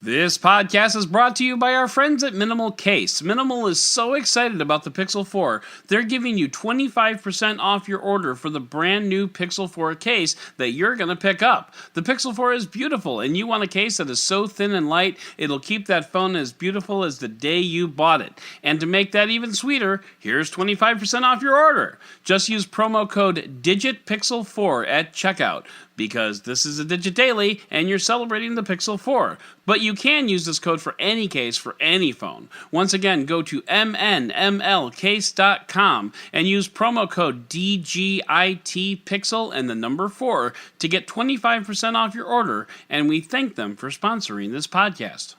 This podcast is brought to you by our friends at Minimal Case. Minimal is so excited about the Pixel 4, they're giving you 25% off your order for the brand new Pixel 4 case that you're going to pick up. The Pixel 4 is beautiful, and you want a case that is so thin and light, it'll keep that phone as beautiful as the day you bought it. And to make that even sweeter, here's 25% off your order. Just use promo code DIGITPIXEL4 at checkout, because this is a Digit Daily and you're celebrating the Pixel 4. But you can use this code for any case for any phone. Once again, go to mnmlcase.com and use promo code DGITPixel and the number 4 to get 25% off your order, and we thank them for sponsoring this podcast.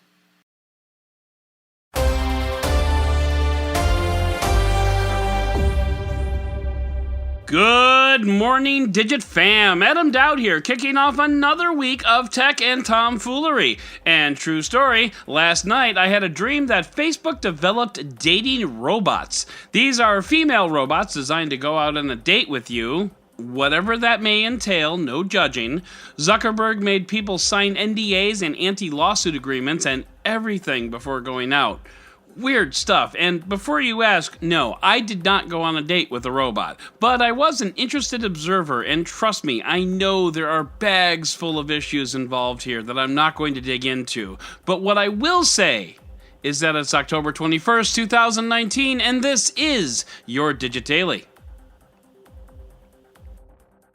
Good morning, Digit fam. Adam Doud here, kicking off another week of tech and tomfoolery. And true story, last night I had a dream that Facebook developed dating robots. These are female robots designed to go out on a date with you. Whatever that may entail, no judging. Zuckerberg made people sign NDAs and anti-lawsuit agreements and everything before going out. Weird stuff, and before you ask, no, I did not go on a date with a robot, but I was an interested observer, and trust me, I know there are bags full of issues involved here that I'm not going to dig into, but what I will say is that it's October 21st, 2019, and this is your Digit Daily.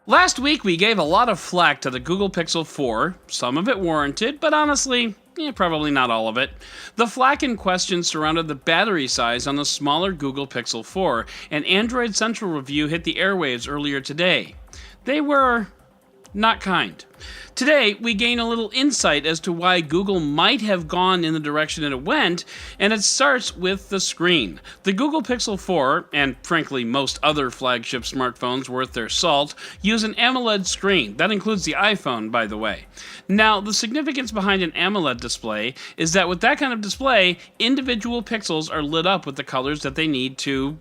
Last week we gave a lot of flack to the Google Pixel 4, some of it warranted, but honestly, probably not all of it. The flack in question surrounded the battery size on the smaller Google Pixel 4, and Android Central Review hit the airwaves earlier today. They were not kind. Today, we gain a little insight as to why Google might have gone in the direction that it went, and it starts with the screen. The Google Pixel 4, and frankly most other flagship smartphones worth their salt, use an AMOLED screen. That includes the iPhone, by the way. Now, the significance behind an AMOLED display is that with that kind of display, individual pixels are lit up with the colors that they need to,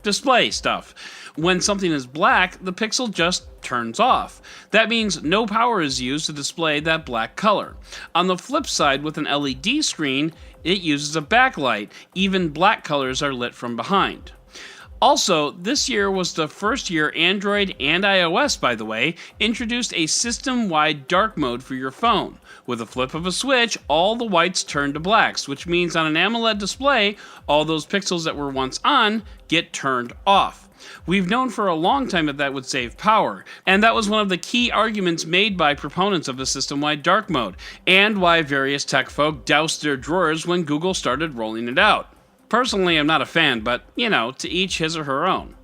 display stuff. When something is black, the pixel just turns off. That means no power is used to display that black color. On the flip side, with an LED screen, it uses a backlight. Even black colors are lit from behind. Also, this year was the first year Android and iOS, by the way, introduced a system-wide dark mode for your phone. With a flip of a switch, all the whites turn to blacks, which means on an AMOLED display, all those pixels that were once on get turned off. We've known for a long time that would save power, and that was one of the key arguments made by proponents of the system-wide dark mode, and why various tech folk doused their drawers when Google started rolling it out. Personally, I'm not a fan, but, to each his or her own.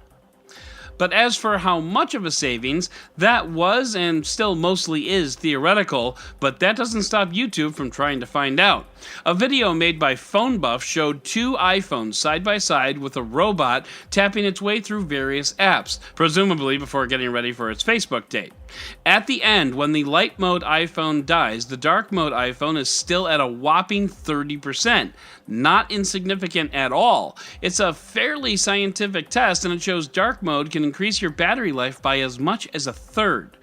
But as for how much of a savings, that was and still mostly is theoretical, but that doesn't stop YouTube from trying to find out. A video made by Phone Buff showed two iPhones side by side with a robot tapping its way through various apps, presumably before getting ready for its Facebook date. At the end, when the light mode iPhone dies, the dark mode iPhone is still at a whopping 30%. Not insignificant at all. It's a fairly scientific test, and it shows dark mode can increase your battery life by as much as a third.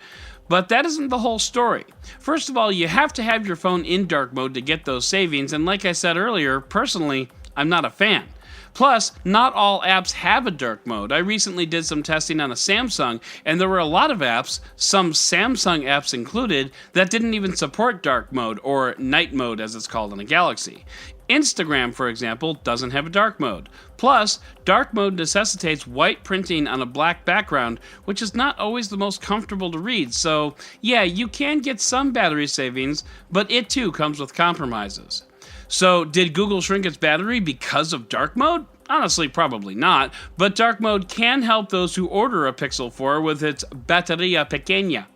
But that isn't the whole story. First of all, you have to have your phone in dark mode to get those savings, and like I said earlier, personally, I'm not a fan. Plus, not all apps have a dark mode. I recently did some testing on a Samsung, and there were a lot of apps, some Samsung apps included, that didn't even support dark mode, or night mode as it's called in a Galaxy. Instagram, for example, doesn't have a dark mode. Plus, dark mode necessitates white printing on a black background, which is not always the most comfortable to read, so yeah, you can get some battery savings, but it too comes with compromises. So, did Google shrink its battery because of dark mode? Honestly, probably not, but dark mode can help those who order a Pixel 4 with its batería pequeña.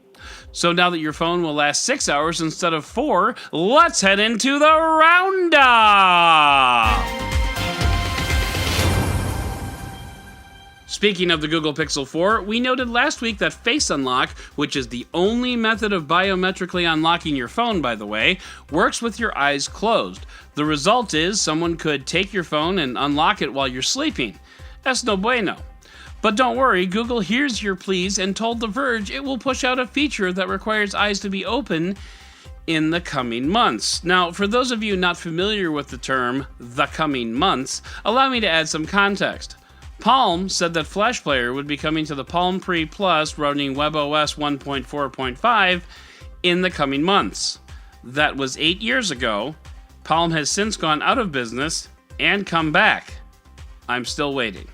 So now that your phone will last 6 hours instead of 4, let's head into the Roundup! Speaking of the Google Pixel 4, we noted last week that Face Unlock, which is the only method of biometrically unlocking your phone, by the way, works with your eyes closed. The result is someone could take your phone and unlock it while you're sleeping. That's no bueno. But don't worry, Google hears your pleas and told The Verge it will push out a feature that requires eyes to be open in the coming months. Now, for those of you not familiar with the term the coming months, allow me to add some context. Palm said that Flash Player would be coming to the Palm Pre Plus running WebOS 1.4.5 in the coming months. That was 8 years ago. Palm has since gone out of business and come back. I'm still waiting.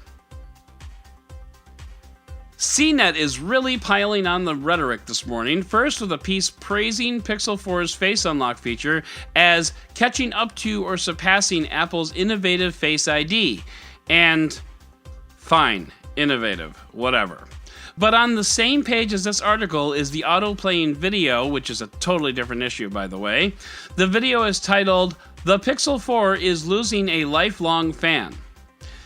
CNET is really piling on the rhetoric this morning, first with a piece praising Pixel 4's Face Unlock feature as catching up to or surpassing Apple's innovative Face ID. And fine, innovative, whatever. But on the same page as this article is the auto-playing video, which is a totally different issue, by the way. The video is titled, "The Pixel 4 is Losing a Lifelong Fan."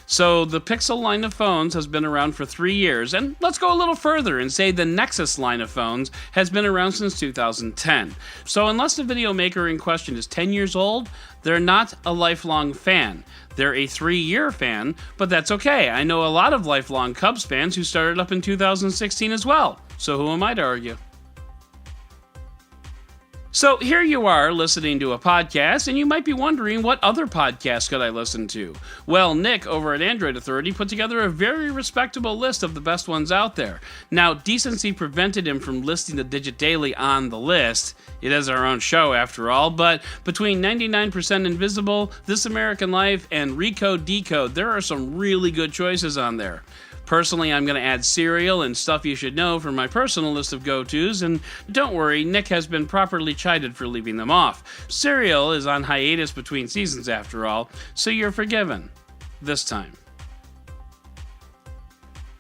So the Pixel line of phones has been around for 3 years, and let's go a little further and say the Nexus line of phones has been around since 2010. So unless the video maker in question is 10 years old, they're not a lifelong fan. They're a 3-year fan, but that's okay. I know a lot of lifelong Cubs fans who started up in 2016 as well, so who am I to argue? So here you are listening to a podcast, and you might be wondering, what other podcasts could I listen to? Well, Nick over at Android Authority put together a very respectable list of the best ones out there. Now, decency prevented him from listing the Digit Daily on the list. It is our own show, after all, but between 99% Invisible, This American Life, and Recode Decode, there are some really good choices on there. Personally, I'm going to add Serial and Stuff You Should Know for my personal list of go-tos, and don't worry, Nick has been properly chided for leaving them off. Serial is on hiatus between seasons after all, so you're forgiven. This time.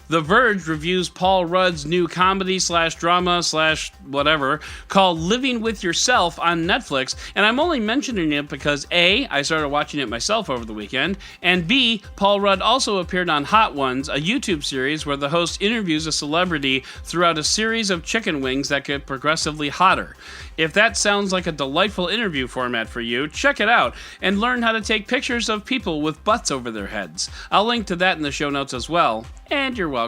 The Verge reviews Paul Rudd's new comedy/drama/whatever called Living With Yourself on Netflix, and I'm only mentioning it because A, I started watching it myself over the weekend, and B, Paul Rudd also appeared on Hot Ones, a YouTube series where the host interviews a celebrity throughout a series of chicken wings that get progressively hotter. If that sounds like a delightful interview format for you, check it out and learn how to take pictures of people with butts over their heads. I'll link to that in the show notes as well, and you're welcome.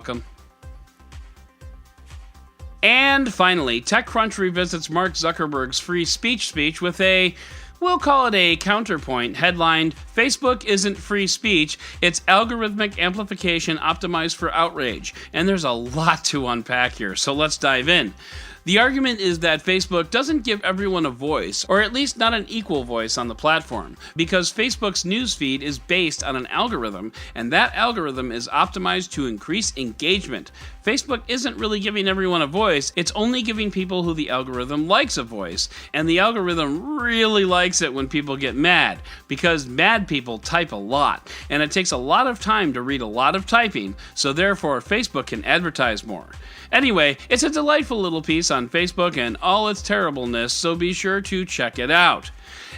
And finally, TechCrunch revisits Mark Zuckerberg's free speech with a, we'll call it a counterpoint, headlined, "Facebook isn't free speech, it's algorithmic amplification optimized for outrage." And there's a lot to unpack here, so let's dive in. The argument is that Facebook doesn't give everyone a voice, or at least not an equal voice on the platform, because Facebook's newsfeed is based on an algorithm, and that algorithm is optimized to increase engagement. Facebook isn't really giving everyone a voice, it's only giving people who the algorithm likes a voice, and the algorithm really likes it when people get mad, because mad people type a lot, and it takes a lot of time to read a lot of typing, so therefore Facebook can advertise more. Anyway, it's a delightful little piece on Facebook and all its terribleness, so be sure to check it out.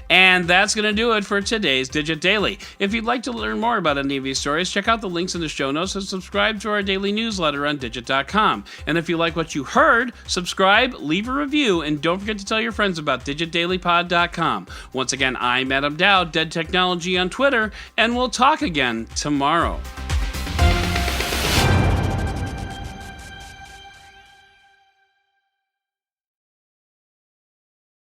And that's going to do it for today's Digit Daily. If you'd like to learn more about any of these stories, check out the links in the show notes and subscribe to our daily newsletter on Digit.com. And if you like what you heard, subscribe, leave a review, and don't forget to tell your friends about DigitDailyPod.com. Once again, I'm Adam Doud, Dead Technology on Twitter, and we'll talk again tomorrow.